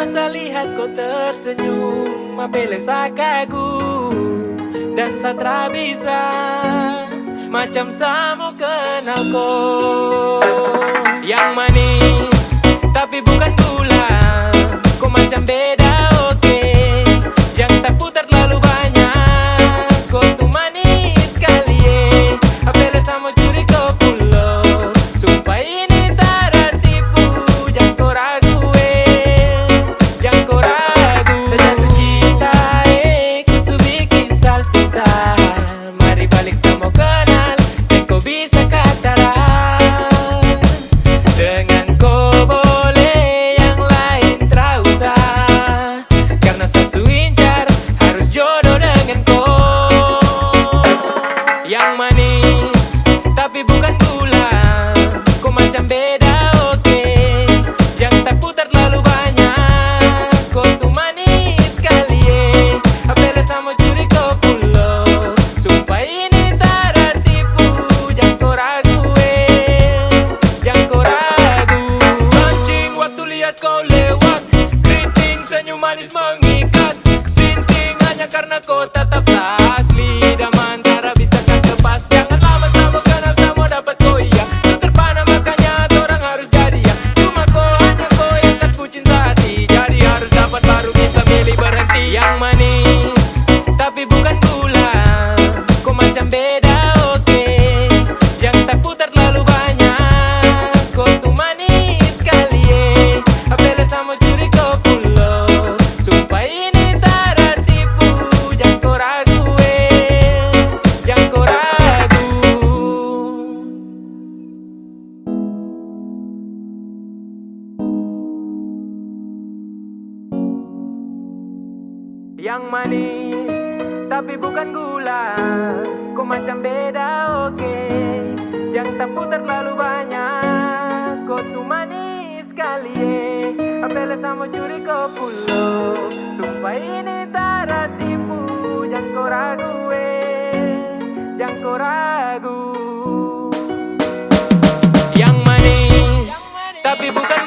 masa lihat kau tersenyum, apele sa kagum dan satra bisa macam samo kenal kau. Yang manis tapi bukan gula, kau macam beda oke. Yang tak putar terlalu banyak, kau tuh manis sekali apele samo curi kau pulo. Sumpah ini tak tipu, jangan kau ragu jangan kau ragu. Sejatuh cinta ku su bikin salting sa. Mari balik sama kenal, dan kau bisa kataran. Dengan kau boleh yang lain tak usah, karena saya incar harus jodoh dengan kau. Yang manis tapi bukan gula, kau macam beda oke. Yang tak putar terlalu banyak, kau tuh manis sekali apele sama curi kau pulo. Sumpah ini tak tipu, jangan kau ragu jangan kau ragu. Mancing waktu lihat kau lewat, keriting senyum manis mengikat. Sinting hanya karena kau tetap asli, dan antara bisa kas lepas. Jangan lama sama kenal sama dapat kau iya. Seterpana makanya orang harus jadi ya. Cuma kau hanya kau yang kas bucin sehati, jadi harus dapat baru bisa milih berhenti. Yang manis tapi bukan gula, kau macam beda oke. Yang tak putar terlalu banyak, kau tuh manis sekali apele sama curi kau pulo. Sumpah ini tak tipu, jangan kau ragu jangan kau ragu. Yang manis tapi bukan gula, kau macam beda oke. Yang tak putar terlalu banyak, kau tuh manis sekali apele sama curi kau pulo. Sumpah ini tak tipu, jangan kau ragu jangan kau ragu. Yang manis tapi bukan